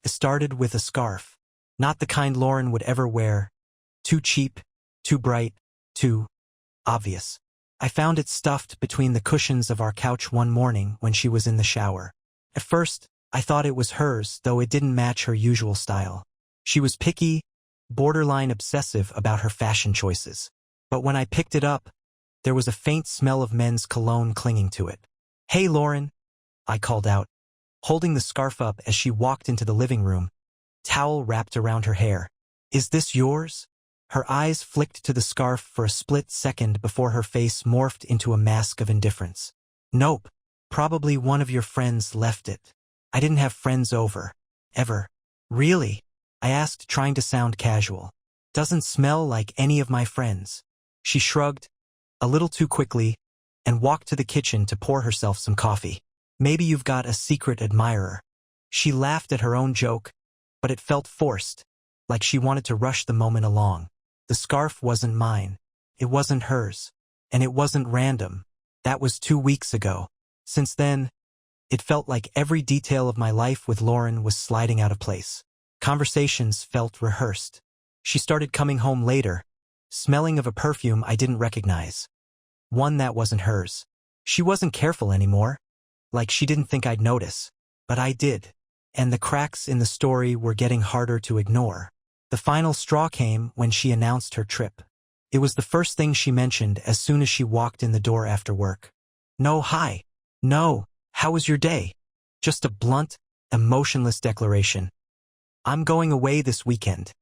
It started with a scarf. Not the kind Lauren would ever wear. Too cheap, too bright, too obvious. I found it stuffed between the cushions of our couch one morning when she was in the shower. At first, I thought it was hers, though it didn't match her usual style. She was picky, borderline obsessive about her fashion choices. But when I picked it up, there was a faint smell of men's cologne clinging to it. "Hey, Lauren," I called out, holding the scarf up as she walked into the living room, towel wrapped around her hair. "Is this yours?" Her eyes flicked to the scarf for a split second before her face morphed into a mask of indifference. "Nope. Probably one of your friends left it. I didn't have friends over. Ever." "Really?" I asked, trying to sound casual. "Doesn't smell like any of my friends." She shrugged, a little too quickly, and walked to the kitchen to pour herself some coffee. "Maybe you've got a secret admirer." She laughed at her own joke, but it felt forced, like she wanted to rush the moment along. The scarf wasn't mine. It wasn't hers. And it wasn't random. That was 2 weeks ago. Since then, it felt like every detail of my life with Lauren was sliding out of place. Conversations felt rehearsed. She started coming home later, smelling of a perfume I didn't recognize. One that wasn't hers. She wasn't careful anymore. Like she didn't think I'd notice. But I did. And the cracks in the story were getting harder to ignore. The final straw came when she announced her trip. It was the first thing she mentioned as soon as she walked in the door after work. "No, hi. No, how was your day?" Just a blunt, emotionless declaration. "I'm going away this weekend."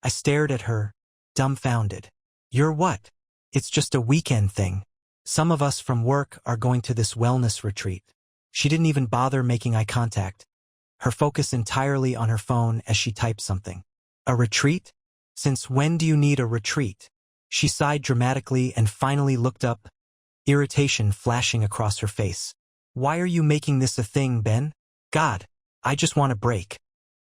I stared at her, dumbfounded. "You're what?" "It's just a weekend thing. Some of us from work are going to this wellness retreat." She didn't even bother making eye contact, her focus entirely on her phone as she typed something. "A retreat? Since when do you need a retreat?" She sighed dramatically and finally looked up, irritation flashing across her face. "Why are you making this a thing, Ben? God, I just want a break.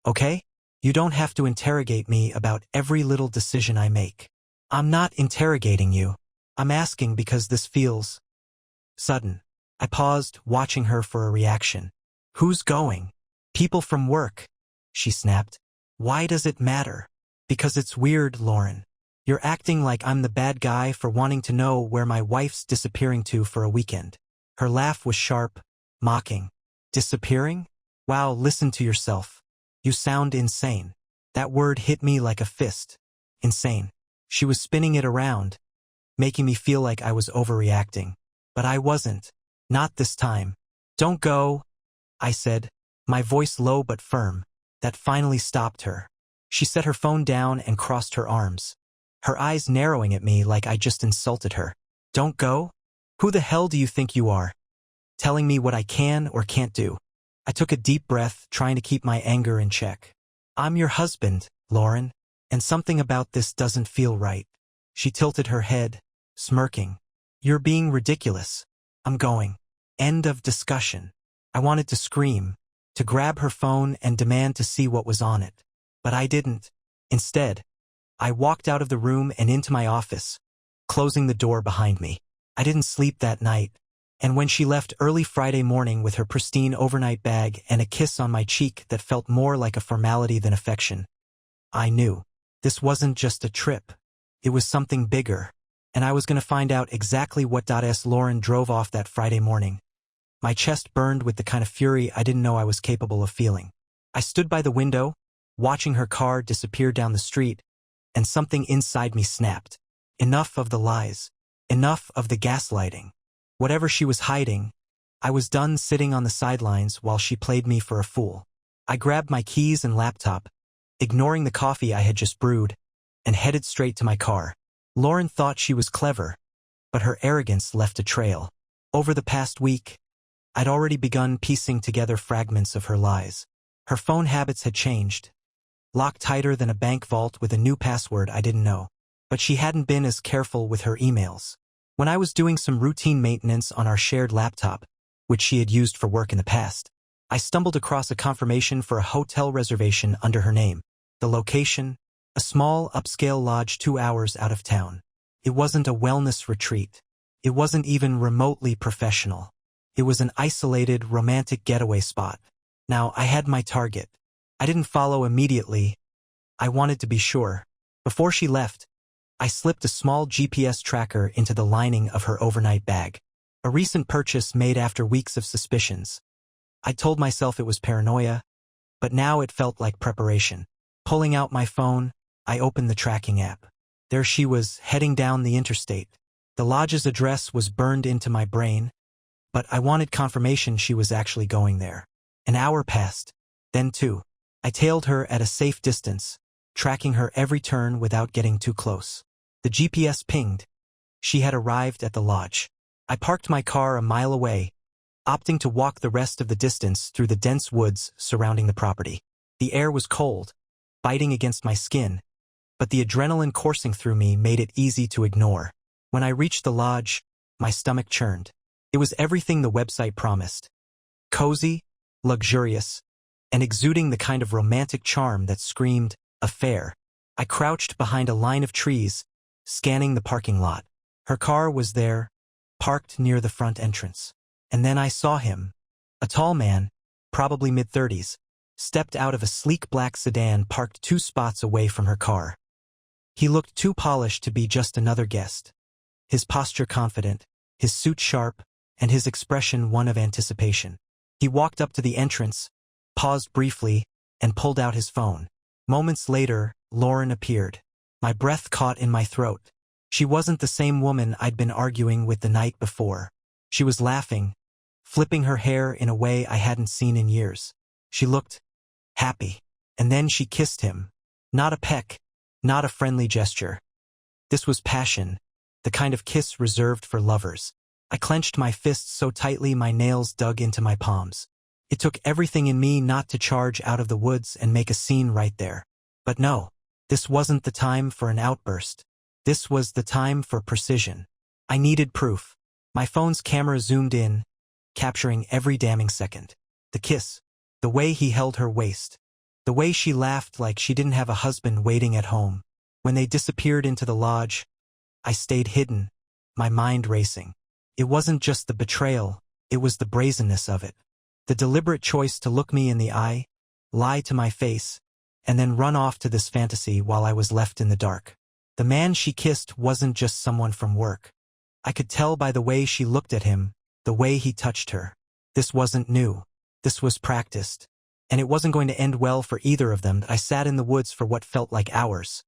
Okay? You don't have to interrogate me about every little decision I make." "I'm not interrogating you. I'm asking because this feels sudden." I paused, watching her for a reaction. "Who's going?" "People from work," she snapped. "Why does it matter?" "Because it's weird, Lauren. You're acting like I'm the bad guy for wanting to know where my wife's disappearing to for a weekend." Her laugh was sharp, mocking. "Disappearing? Wow, listen to yourself. You sound insane." That word hit me like a fist. Insane. She was spinning it around, making me feel like I was overreacting. But I wasn't. Not this time. "Don't go," I said, my voice low but firm. That finally stopped her. She set her phone down and crossed her arms, her eyes narrowing at me like I just insulted her. "Don't go? Who the hell do you think you are? Telling me what I can or can't do?" I took a deep breath, trying to keep my anger in check. "I'm your husband, Lauren, and something about this doesn't feel right." She tilted her head, smirking. "You're being ridiculous. I'm going." End of discussion. I wanted to scream, to grab her phone and demand to see what was on it. But I didn't. Instead, I walked out of the room and into my office, closing the door behind me. I didn't sleep that night, and when she left early Friday morning with her pristine overnight bag and a kiss on my cheek that felt more like a formality than affection, I knew this wasn't just a trip. It was something bigger, and I was going to find out exactly what Lauren drove off that Friday morning. My chest burned with the kind of fury I didn't know I was capable of feeling. I stood by the window, watching her car disappear down the street, and something inside me snapped. Enough of the lies. Enough of the gaslighting. Whatever she was hiding, I was done sitting on the sidelines while she played me for a fool. I grabbed my keys and laptop, ignoring the coffee I had just brewed, and headed straight to my car. Lauren thought she was clever, but her arrogance left a trail. Over the past week, I'd already begun piecing together fragments of her lies. Her phone habits had changed, locked tighter than a bank vault with a new password I didn't know. But she hadn't been as careful with her emails. When I was doing some routine maintenance on our shared laptop, which she had used for work in the past, I stumbled across a confirmation for a hotel reservation under her name. The location, a small upscale lodge 2 hours out of town. It wasn't a wellness retreat. It wasn't even remotely professional. It was an isolated, romantic getaway spot. Now, I had my target. I didn't follow immediately. I wanted to be sure. Before she left, I slipped a small GPS tracker into the lining of her overnight bag. A recent purchase made after weeks of suspicions. I told myself it was paranoia, but now it felt like preparation. Pulling out my phone, I opened the tracking app. There she was, heading down the interstate. The lodge's address was burned into my brain, but I wanted confirmation she was actually going there. An hour passed. Then two. I tailed her at a safe distance, tracking her every turn without getting too close. The GPS pinged. She had arrived at the lodge. I parked my car a mile away, opting to walk the rest of the distance through the dense woods surrounding the property. The air was cold, biting against my skin, but the adrenaline coursing through me made it easy to ignore. When I reached the lodge, my stomach churned. It was everything the website promised. Cozy, luxurious, and exuding the kind of romantic charm that screamed, affair. I crouched behind a line of trees, scanning the parking lot. Her car was there, parked near the front entrance. And then I saw him. A tall man, probably mid-30s, stepped out of a sleek black sedan parked 2 spots away from her car. He looked too polished to be just another guest. His posture confident, his suit sharp, and his expression one of anticipation. He walked up to the entrance, paused briefly, and pulled out his phone. Moments later, Lauren appeared. My breath caught in my throat. She wasn't the same woman I'd been arguing with the night before. She was laughing, flipping her hair in a way I hadn't seen in years. She looked happy. And then she kissed him. Not a peck, not a friendly gesture. This was passion, the kind of kiss reserved for lovers. I clenched my fists so tightly my nails dug into my palms. It took everything in me not to charge out of the woods and make a scene right there. But no, this wasn't the time for an outburst. This was the time for precision. I needed proof. My phone's camera zoomed in, capturing every damning second. The kiss, the way he held her waist, the way she laughed like she didn't have a husband waiting at home. When they disappeared into the lodge, I stayed hidden, my mind racing. It wasn't just the betrayal, it was the brazenness of it. The deliberate choice to look me in the eye, lie to my face, and then run off to this fantasy while I was left in the dark. The man she kissed wasn't just someone from work. I could tell by the way she looked at him, the way he touched her. This wasn't new. This was practiced. And it wasn't going to end well for either of them. I sat in the woods for what felt like hours,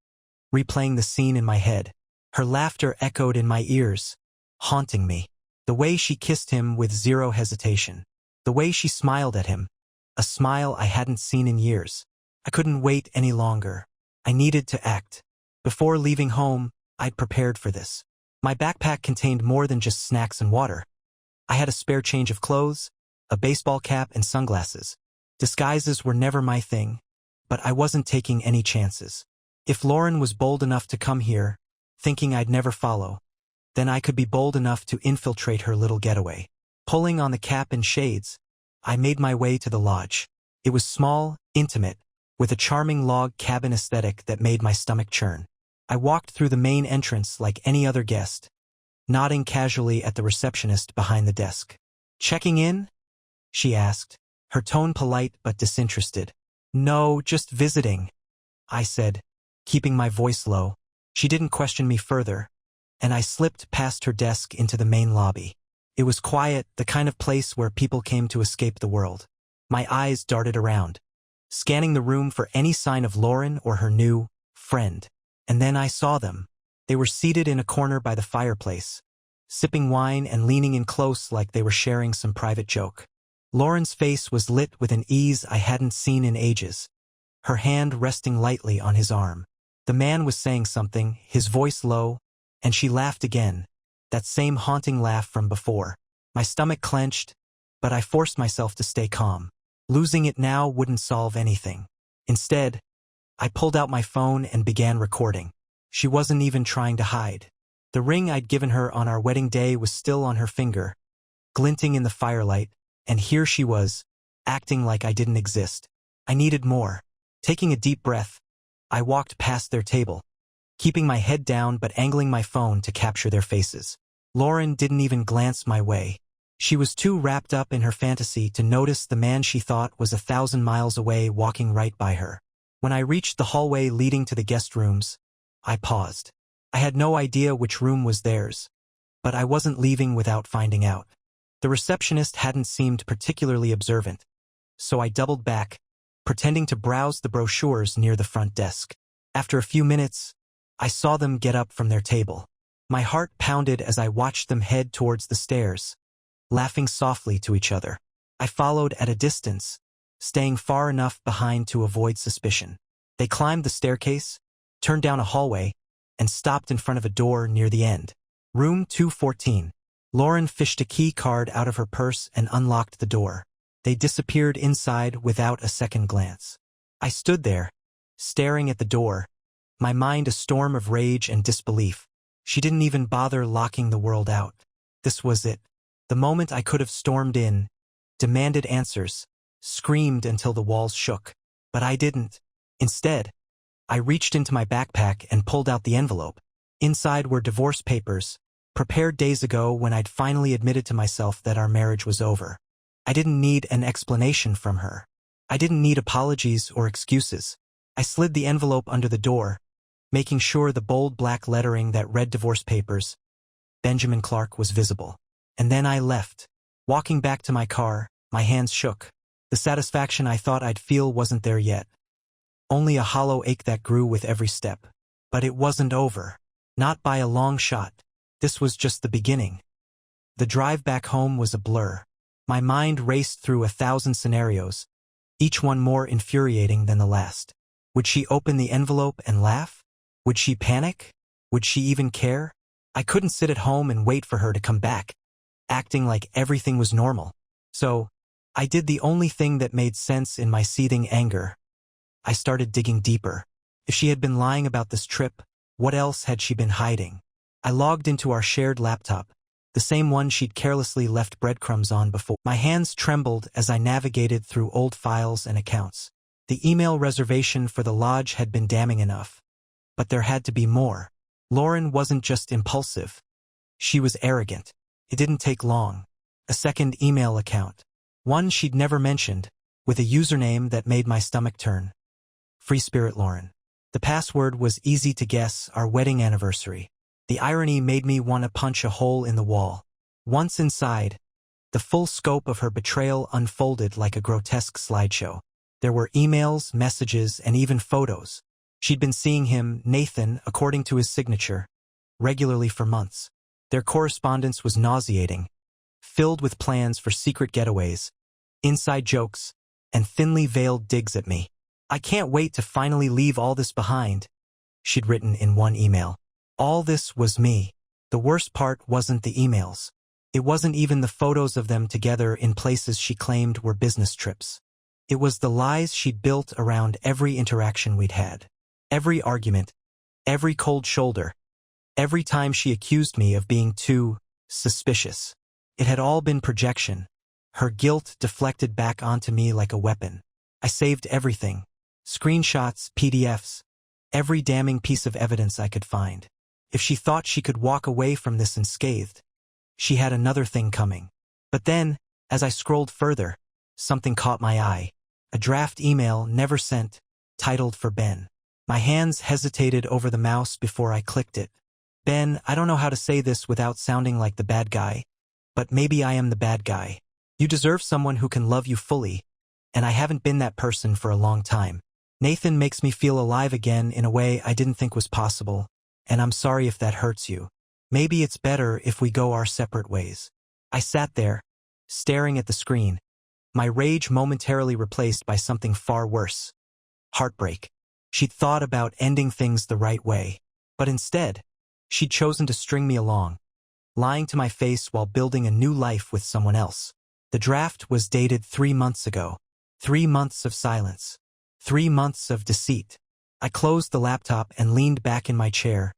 replaying the scene in my head. Her laughter echoed in my ears, haunting me. The way she kissed him with zero hesitation. The way she smiled at him. A smile I hadn't seen in years. I couldn't wait any longer. I needed to act. Before leaving home, I'd prepared for this. My backpack contained more than just snacks and water. I had a spare change of clothes, a baseball cap, and sunglasses. Disguises were never my thing, but I wasn't taking any chances. If Lauren was bold enough to come here, thinking I'd never follow, then I could be bold enough to infiltrate her little getaway. Pulling on the cap and shades, I made my way to the lodge. It was small, intimate, with a charming log cabin aesthetic that made my stomach churn. I walked through the main entrance like any other guest, nodding casually at the receptionist behind the desk. "Checking in?" she asked, her tone polite but disinterested. "No, just visiting," I said, keeping my voice low. She didn't question me further, and I slipped past her desk into the main lobby. It was quiet, the kind of place where people came to escape the world. My eyes darted around, scanning the room for any sign of Lauren or her new friend. And then I saw them. They were seated in a corner by the fireplace, sipping wine and leaning in close like they were sharing some private joke. Lauren's face was lit with an ease I hadn't seen in ages, her hand resting lightly on his arm. The man was saying something, his voice low, and she laughed again, that same haunting laugh from before. My stomach clenched, but I forced myself to stay calm. Losing it now wouldn't solve anything. Instead, I pulled out my phone and began recording. She wasn't even trying to hide. The ring I'd given her on our wedding day was still on her finger, glinting in the firelight, and here she was, acting like I didn't exist. I needed more. Taking a deep breath, I walked past their table, keeping my head down but angling my phone to capture their faces. Lauren didn't even glance my way. She was too wrapped up in her fantasy to notice the man she thought was 1,000 miles away walking right by her. When I reached the hallway leading to the guest rooms, I paused. I had no idea which room was theirs, but I wasn't leaving without finding out. The receptionist hadn't seemed particularly observant, so I doubled back, pretending to browse the brochures near the front desk. After a few minutes, I saw them get up from their table. My heart pounded as I watched them head towards the stairs, laughing softly to each other. I followed at a distance, staying far enough behind to avoid suspicion. They climbed the staircase, turned down a hallway, and stopped in front of a door near the end. Room 214. Lauren fished a key card out of her purse and unlocked the door. They disappeared inside without a second glance. I stood there, staring at the door, my mind a storm of rage and disbelief. She didn't even bother locking the world out. This was it. The moment I could have stormed in, demanded answers, screamed until the walls shook. But I didn't. Instead, I reached into my backpack and pulled out the envelope. Inside were divorce papers, prepared days ago when I'd finally admitted to myself that our marriage was over. I didn't need an explanation from her. I didn't need apologies or excuses. I slid the envelope under the door, making sure the bold black lettering that read divorce papers, Benjamin Clark, was visible. And then I left. Walking back to my car, my hands shook. The satisfaction I thought I'd feel wasn't there yet. Only a hollow ache that grew with every step. But it wasn't over. Not by a long shot. This was just the beginning. The drive back home was a blur. My mind raced through 1,000 scenarios, each one more infuriating than the last. Would she open the envelope and laugh? Would she panic? Would she even care? I couldn't sit at home and wait for her to come back, acting like everything was normal. So, I did the only thing that made sense in my seething anger. I started digging deeper. If she had been lying about this trip, what else had she been hiding? I logged into our shared laptop, the same one she'd carelessly left breadcrumbs on before. My hands trembled as I navigated through old files and accounts. The email reservation for the lodge had been damning enough. But there had to be more. Lauren wasn't just impulsive. She was arrogant. It didn't take long. A second email account. One she'd never mentioned, with a username that made my stomach turn. Free Spirit Lauren. The password was easy to guess: our wedding anniversary. The irony made me want to punch a hole in the wall. Once inside, the full scope of her betrayal unfolded like a grotesque slideshow. There were emails, messages, and even photos. She'd been seeing him, Nathan, according to his signature, regularly for months. Their correspondence was nauseating, filled with plans for secret getaways, inside jokes, and thinly veiled digs at me. I can't wait to finally leave all this behind, she'd written in one email. All this was me. The worst part wasn't the emails. It wasn't even the photos of them together in places she claimed were business trips. It was the lies she'd built around every interaction we'd had. Every argument, every cold shoulder, every time she accused me of being too suspicious. It had all been projection. Her guilt deflected back onto me like a weapon. I saved everything. Screenshots, PDFs, every damning piece of evidence I could find. If she thought she could walk away from this unscathed, she had another thing coming. But then, as I scrolled further, something caught my eye. A draft email never sent, titled for Ben. My hands hesitated over the mouse before I clicked it. Ben, I don't know how to say this without sounding like the bad guy, but maybe I am the bad guy. You deserve someone who can love you fully, and I haven't been that person for a long time. Nathan makes me feel alive again in a way I didn't think was possible, and I'm sorry if that hurts you. Maybe it's better if we go our separate ways. I sat there, staring at the screen, my rage momentarily replaced by something far worse. Heartbreak. She'd thought about ending things the right way, but instead, she'd chosen to string me along, lying to my face while building a new life with someone else. The draft was dated 3 months ago. 3 months of silence. 3 months of deceit. I closed the laptop and leaned back in my chair,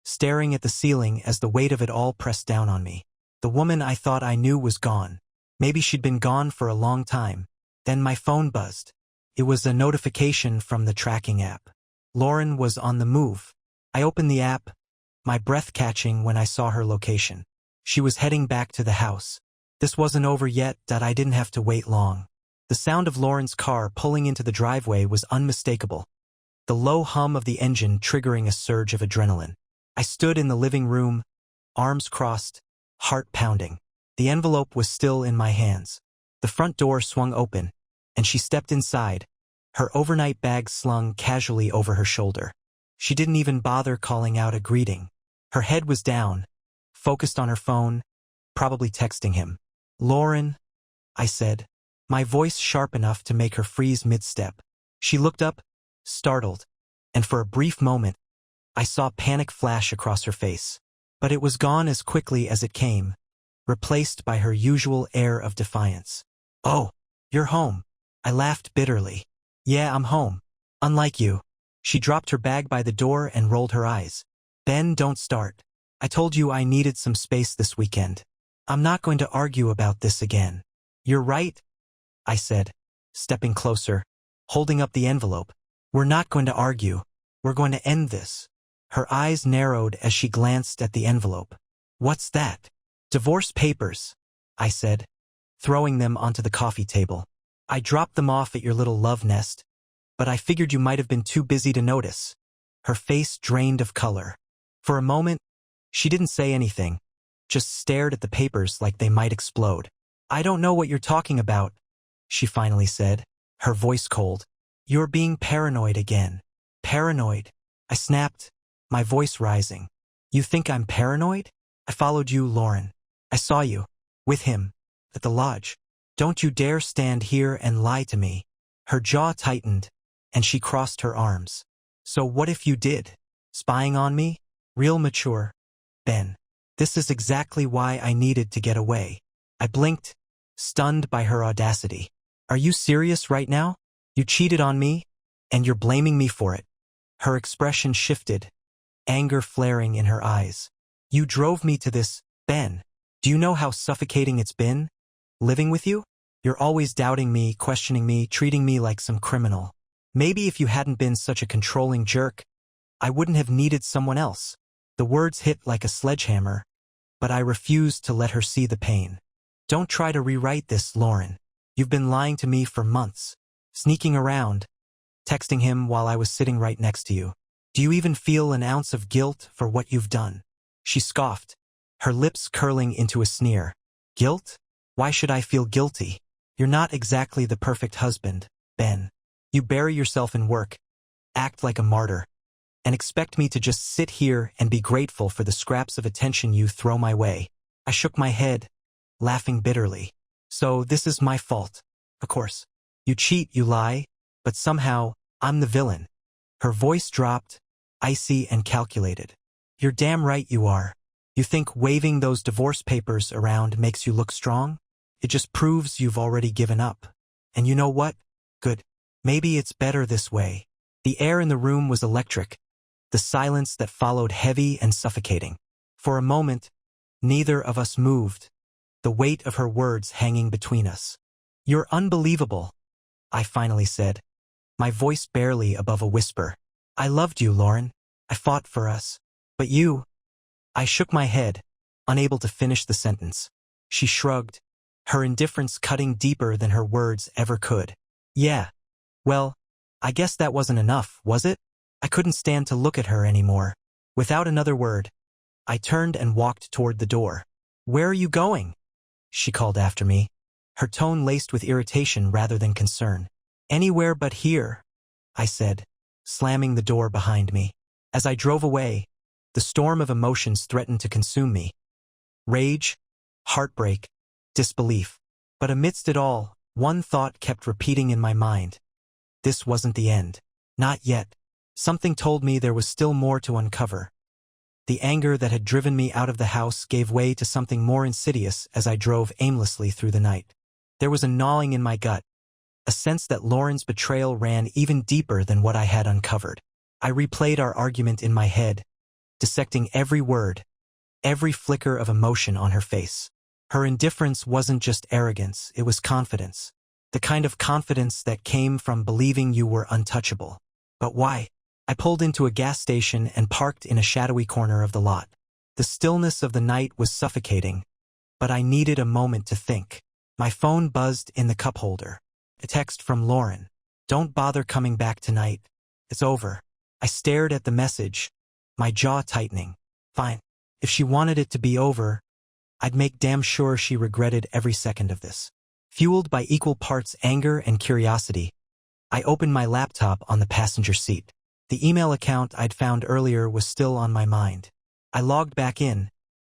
staring at the ceiling as the weight of it all pressed down on me. The woman I thought I knew was gone. Maybe she'd been gone for a long time. Then my phone buzzed. It was a notification from the tracking app. Lauren was on the move. I opened the app, my breath catching when I saw her location. She was heading back to the house. This wasn't over yet, that I didn't have to wait long. The sound of Lauren's car pulling into the driveway was unmistakable, the low hum of the engine triggering a surge of adrenaline. I stood in the living room, arms crossed, heart pounding. The envelope was still in my hands. The front door swung open, and she stepped inside, her overnight bag slung casually over her shoulder. She didn't even bother calling out a greeting. Her head was down, focused on her phone, probably texting him. "Lauren," I said, my voice sharp enough to make her freeze mid-step. She looked up, startled, and for a brief moment, I saw panic flash across her face. But it was gone as quickly as it came, replaced by her usual air of defiance. "Oh, you're home." I laughed bitterly. "Yeah, I'm home. Unlike you." She dropped her bag by the door and rolled her eyes. "Ben, don't start. I told you I needed some space this weekend. I'm not going to argue about this again." "You're right," I said, stepping closer, holding up the envelope. "We're not going to argue. We're going to end this." Her eyes narrowed as she glanced at the envelope. "What's that?" "Divorce papers," I said, throwing them onto the coffee table. "I dropped them off at your little love nest, but I figured you might have been too busy to notice." Her face drained of color. For a moment, she didn't say anything, just stared at the papers like they might explode. "I don't know what you're talking about," she finally said, her voice cold. "You're being paranoid again." "Paranoid?" I snapped, my voice rising. "You think I'm paranoid? I followed you, Lauren. I saw you, with him, at the lodge. Don't you dare stand here and lie to me." Her jaw tightened, and she crossed her arms. "So what if you did? Spying on me? Real mature. Ben, this is exactly why I needed to get away." I blinked, stunned by her audacity. "Are you serious right now? You cheated on me, and you're blaming me for it." Her expression shifted, anger flaring in her eyes. "You drove me to this, Ben. Do you know how suffocating it's been, living with you? You're always doubting me, questioning me, treating me like some criminal. Maybe if you hadn't been such a controlling jerk, I wouldn't have needed someone else." The words hit like a sledgehammer, but I refused to let her see the pain. "Don't try to rewrite this, Lauren. You've been lying to me for months, sneaking around, texting him while I was sitting right next to you. Do you even feel an ounce of guilt for what you've done?" She scoffed, her lips curling into a sneer. "Guilt? Why should I feel guilty? You're not exactly the perfect husband, Ben. You bury yourself in work, act like a martyr, and expect me to just sit here and be grateful for the scraps of attention you throw my way." I shook my head, laughing bitterly. "So this is my fault. Of course. You cheat, you lie, but somehow I'm the villain." Her voice dropped, icy and calculated. "You're damn right you are. You think waving those divorce papers around makes you look strong? It just proves you've already given up. And you know what? Good. Maybe it's better this way." The air in the room was electric, the silence that followed heavy and suffocating. For a moment, neither of us moved, the weight of her words hanging between us. "You're unbelievable," I finally said, my voice barely above a whisper. "I loved you, Lauren. I fought for us. But you—" I shook my head, unable to finish the sentence. She shrugged, her indifference cutting deeper than her words ever could. "Yeah. Well, I guess that wasn't enough, was it?" I couldn't stand to look at her anymore. Without another word, I turned and walked toward the door. "Where are you going?" she called after me, her tone laced with irritation rather than concern. "Anywhere but here," I said, slamming the door behind me. As I drove away, the storm of emotions threatened to consume me. Rage, heartbreak, disbelief. But amidst it all, one thought kept repeating in my mind. This wasn't the end. Not yet. Something told me there was still more to uncover. The anger that had driven me out of the house gave way to something more insidious as I drove aimlessly through the night. There was a gnawing in my gut, a sense that Lauren's betrayal ran even deeper than what I had uncovered. I replayed our argument in my head, dissecting every word, every flicker of emotion on her face. Her indifference wasn't just arrogance, it was confidence. The kind of confidence that came from believing you were untouchable. But why? I pulled into a gas station and parked in a shadowy corner of the lot. The stillness of the night was suffocating, but I needed a moment to think. My phone buzzed in the cup holder. A text from Lauren. "Don't bother coming back tonight. It's over." I stared at the message, my jaw tightening. Fine. If she wanted it to be over, I'd make damn sure she regretted every second of this. Fueled by equal parts anger and curiosity, I opened my laptop on the passenger seat. The email account I'd found earlier was still on my mind. I logged back in,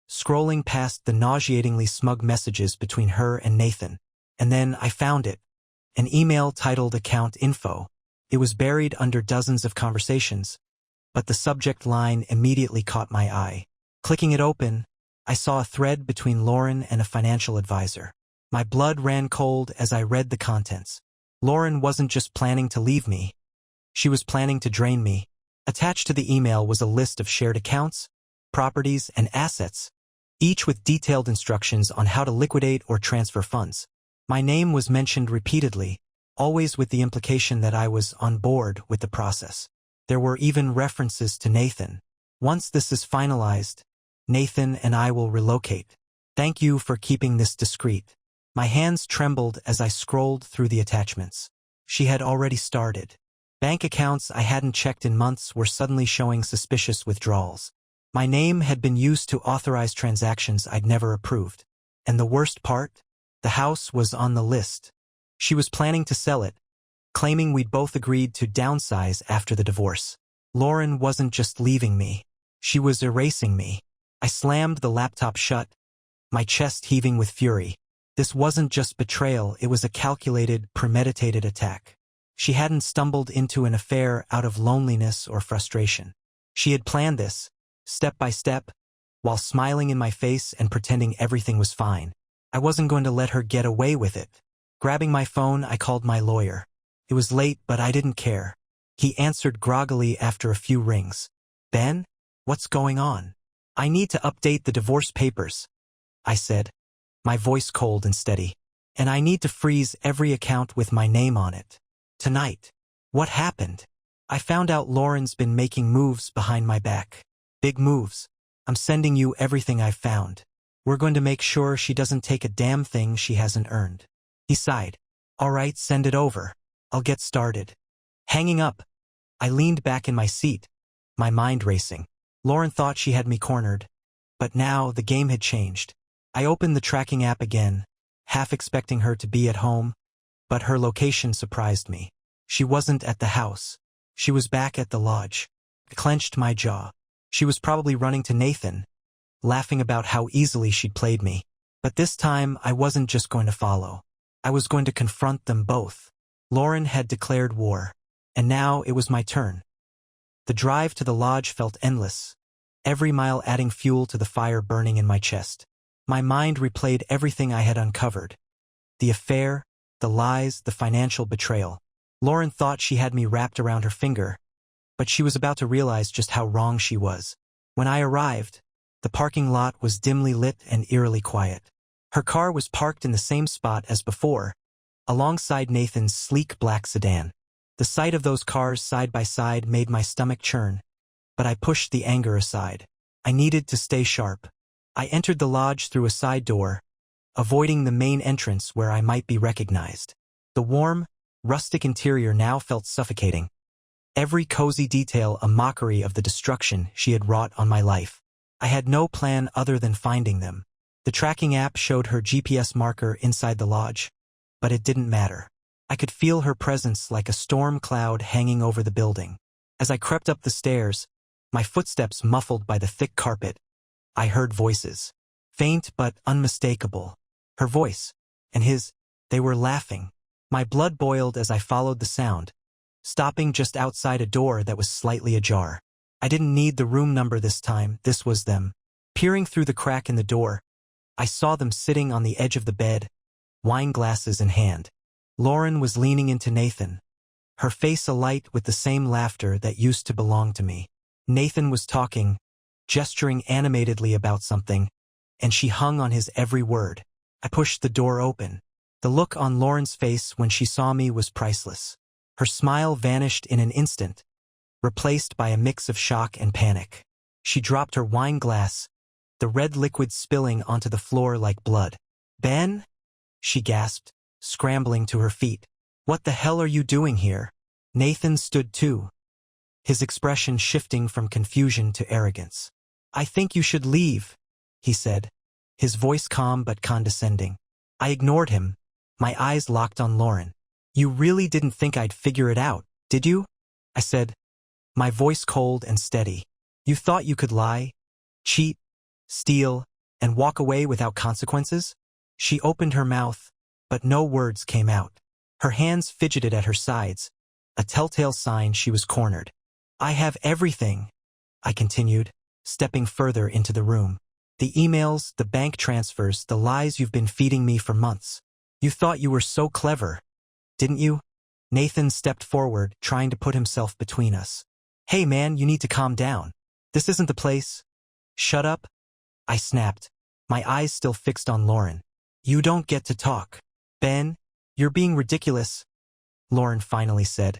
scrolling past the nauseatingly smug messages between her and Nathan. And then I found it. An email titled Account Info. It was buried under dozens of conversations, but the subject line immediately caught my eye. Clicking it open, I saw a thread between Lauren and a financial advisor. My blood ran cold as I read the contents. Lauren wasn't just planning to leave me. She was planning to drain me. Attached to the email was a list of shared accounts, properties, and assets, each with detailed instructions on how to liquidate or transfer funds. My name was mentioned repeatedly, always with the implication that I was on board with the process. There were even references to Nathan. "Once this is finalized, Nathan and I will relocate. Thank you for keeping this discreet." My hands trembled as I scrolled through the attachments. She had already started. Bank accounts I hadn't checked in months were suddenly showing suspicious withdrawals. My name had been used to authorize transactions I'd never approved. And the worst part? The house was on the list. She was planning to sell it, claiming we'd both agreed to downsize after the divorce. Lauren wasn't just leaving me. She was erasing me. I slammed the laptop shut, my chest heaving with fury. This wasn't just betrayal, it was a calculated, premeditated attack. She hadn't stumbled into an affair out of loneliness or frustration. She had planned this, step by step, while smiling in my face and pretending everything was fine. I wasn't going to let her get away with it. Grabbing my phone, I called my lawyer. It was late, but I didn't care. He answered groggily after a few rings. "Ben? What's going on?" "I need to update the divorce papers," I said, my voice cold and steady. "And I need to freeze every account with my name on it. Tonight." "What happened?" "I found out Lauren's been making moves behind my back. Big moves. I'm sending you everything I've found. We're going to make sure she doesn't take a damn thing she hasn't earned." He sighed. "All right, send it over. I'll get started." Hanging up, I leaned back in my seat, my mind racing. Lauren thought she had me cornered, but now the game had changed. I opened the tracking app again, half expecting her to be at home, but her location surprised me. She wasn't at the house. She was back at the lodge. I clenched my jaw. She was probably running to Nathan, laughing about how easily she'd played me. But this time, I wasn't just going to follow. I was going to confront them both. Lauren had declared war, and now it was my turn. The drive to the lodge felt endless, every mile adding fuel to the fire burning in my chest. My mind replayed everything I had uncovered. The affair, the lies, the financial betrayal. Lauren thought she had me wrapped around her finger, but she was about to realize just how wrong she was. When I arrived, the parking lot was dimly lit and eerily quiet. Her car was parked in the same spot as before, alongside Nathan's sleek black sedan. The sight of those cars side by side made my stomach churn, but I pushed the anger aside. I needed to stay sharp. I entered the lodge through a side door, avoiding the main entrance where I might be recognized. The warm, rustic interior now felt suffocating. Every cozy detail a mockery of the destruction she had wrought on my life. I had no plan other than finding them. The tracking app showed her GPS marker inside the lodge, but it didn't matter. I could feel her presence like a storm cloud hanging over the building. As I crept up the stairs, my footsteps muffled by the thick carpet, I heard voices. Faint but unmistakable. Her voice, and his, they were laughing. My blood boiled as I followed the sound, stopping just outside a door that was slightly ajar. I didn't need the room number this time, this was them. Peering through the crack in the door, I saw them sitting on the edge of the bed, wine glasses in hand. Lauren was leaning into Nathan, her face alight with the same laughter that used to belong to me. Nathan was talking, gesturing animatedly about something, and she hung on his every word. I pushed the door open. The look on Lauren's face when she saw me was priceless. Her smile vanished in an instant, replaced by a mix of shock and panic. She dropped her wine glass, the red liquid spilling onto the floor like blood. "Ben?" she gasped, scrambling to her feet. "What the hell are you doing here?" Nathan stood too, his expression shifting from confusion to arrogance. "I think you should leave," he said, his voice calm but condescending. I ignored him, my eyes locked on Lauren. "You really didn't think I'd figure it out, did you?" I said, my voice cold and steady. "You thought you could lie, cheat, steal, and walk away without consequences?" She opened her mouth, but no words came out. Her hands fidgeted at her sides, a telltale sign she was cornered. "I have everything," I continued, stepping further into the room. "The emails, the bank transfers, the lies you've been feeding me for months. You thought you were so clever, didn't you?" Nathan stepped forward, trying to put himself between us. "Hey man, you need to calm down. This isn't the place." "Shut up," I snapped, my eyes still fixed on Lauren. "You don't get to talk." "Ben, you're being ridiculous," Lauren finally said,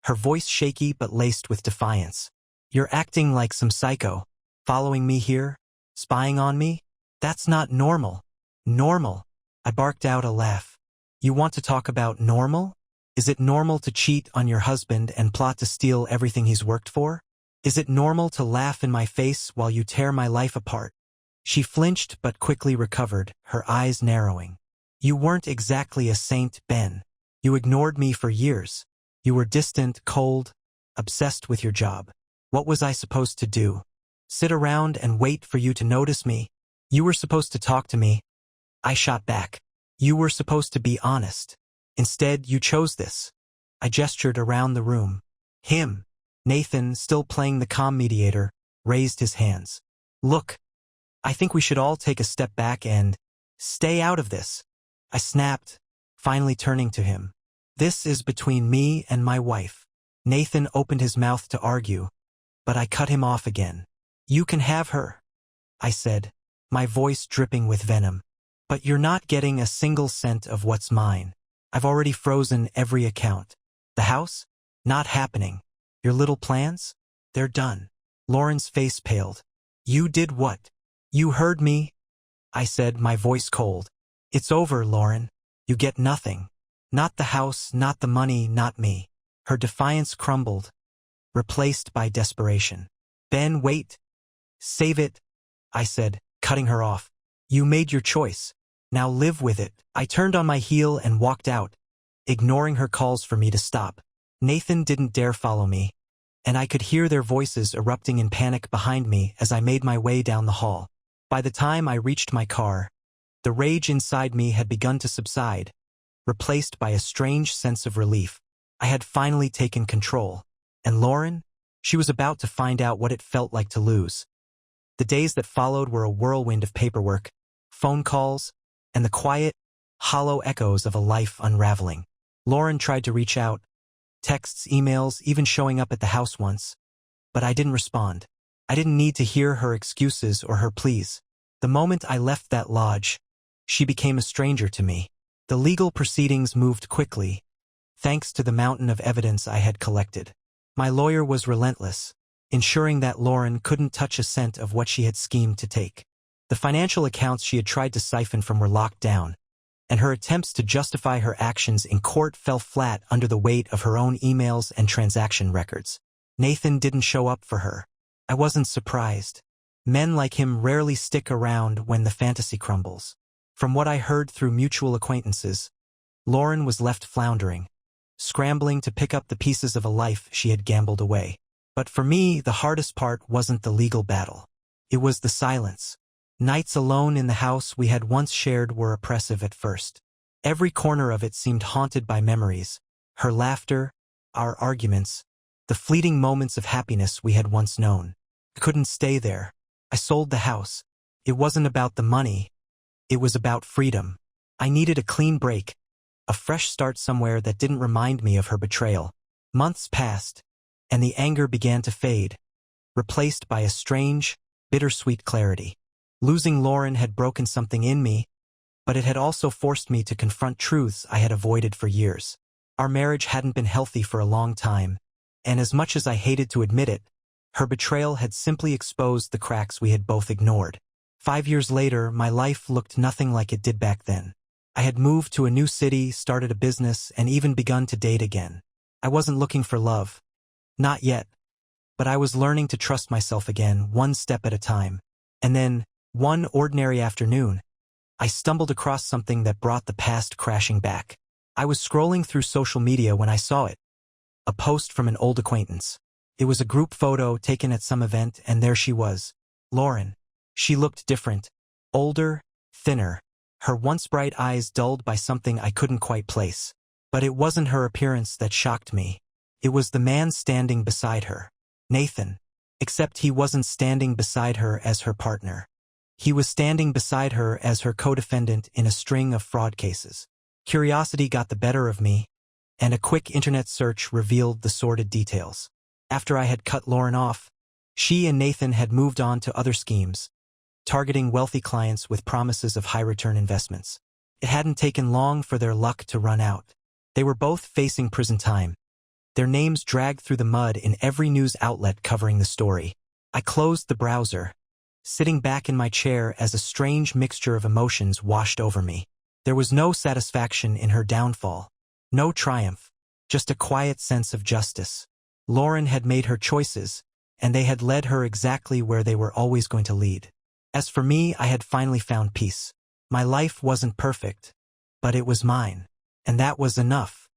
her voice shaky but laced with defiance. "You're acting like some psycho, following me here, spying on me? That's not normal." "Normal?" I barked out a laugh. "You want to talk about normal? Is it normal to cheat on your husband and plot to steal everything he's worked for? Is it normal to laugh in my face while you tear my life apart?" She flinched but quickly recovered, her eyes narrowing. "You weren't exactly a saint, Ben. You ignored me for years. You were distant, cold, obsessed with your job. What was I supposed to do? Sit around and wait for you to notice me? You were supposed to talk to me." I shot back. "You were supposed to be honest. Instead, you chose this." I gestured around the room. "Him." Nathan, still playing the calm mediator, raised his hands. "Look, I think we should all take a step back and stay out of this." I snapped, finally turning to him. "This is between me and my wife." Nathan opened his mouth to argue, but I cut him off again. "You can have her," I said, my voice dripping with venom. "But you're not getting a single cent of what's mine. I've already frozen every account. The house? Not happening. Your little plans? They're done." Lauren's face paled. "You did what?" "You heard me," I said, my voice cold. "It's over, Lauren. You get nothing. Not the house, not the money, not me." Her defiance crumbled, replaced by desperation. "Ben, wait. Save it," I said, cutting her off. "You made your choice. Now live with it." I turned on my heel and walked out, ignoring her calls for me to stop. Nathan didn't dare follow me, and I could hear their voices erupting in panic behind me as I made my way down the hall. By the time I reached my car, the rage inside me had begun to subside, replaced by a strange sense of relief. I had finally taken control, and Lauren, she was about to find out what it felt like to lose. The days that followed were a whirlwind of paperwork, phone calls, and the quiet, hollow echoes of a life unraveling. Lauren tried to reach out, texts, emails, even showing up at the house once, but I didn't respond. I didn't need to hear her excuses or her pleas. The moment I left that lodge, she became a stranger to me. The legal proceedings moved quickly, thanks to the mountain of evidence I had collected. My lawyer was relentless, ensuring that Lauren couldn't touch a cent of what she had schemed to take. The financial accounts she had tried to siphon from were locked down, and her attempts to justify her actions in court fell flat under the weight of her own emails and transaction records. Nathan didn't show up for her. I wasn't surprised. Men like him rarely stick around when the fantasy crumbles. From what I heard through mutual acquaintances, Lauren was left floundering, scrambling to pick up the pieces of a life she had gambled away. But for me, the hardest part wasn't the legal battle. It was the silence. Nights alone in the house we had once shared were oppressive at first. Every corner of it seemed haunted by memories, her laughter, our arguments, the fleeting moments of happiness we had once known. I couldn't stay there. I sold the house. It wasn't about the money. It was about freedom. I needed a clean break, a fresh start somewhere that didn't remind me of her betrayal. Months passed, and the anger began to fade, replaced by a strange, bittersweet clarity. Losing Lauren had broken something in me, but it had also forced me to confront truths I had avoided for years. Our marriage hadn't been healthy for a long time, and as much as I hated to admit it, her betrayal had simply exposed the cracks we had both ignored. 5 years later, my life looked nothing like it did back then. I had moved to a new city, started a business, and even begun to date again. I wasn't looking for love. Not yet. But I was learning to trust myself again, one step at a time. And then, one ordinary afternoon, I stumbled across something that brought the past crashing back. I was scrolling through social media when I saw it. A post from an old acquaintance. It was a group photo taken at some event, and there she was. Lauren. She looked different. Older, thinner. Her once bright eyes dulled by something I couldn't quite place. But it wasn't her appearance that shocked me. It was the man standing beside her. Nathan. Except he wasn't standing beside her as her partner. He was standing beside her as her co-defendant in a string of fraud cases. Curiosity got the better of me, and a quick internet search revealed the sordid details. After I had cut Lauren off, she and Nathan had moved on to other schemes, targeting wealthy clients with promises of high-return investments. It hadn't taken long for their luck to run out. They were both facing prison time. Their names dragged through the mud in every news outlet covering the story. I closed the browser, sitting back in my chair as a strange mixture of emotions washed over me. There was no satisfaction in her downfall, no triumph, just a quiet sense of justice. Lauren had made her choices, and they had led her exactly where they were always going to lead. As for me, I had finally found peace. My life wasn't perfect, but it was mine, and that was enough.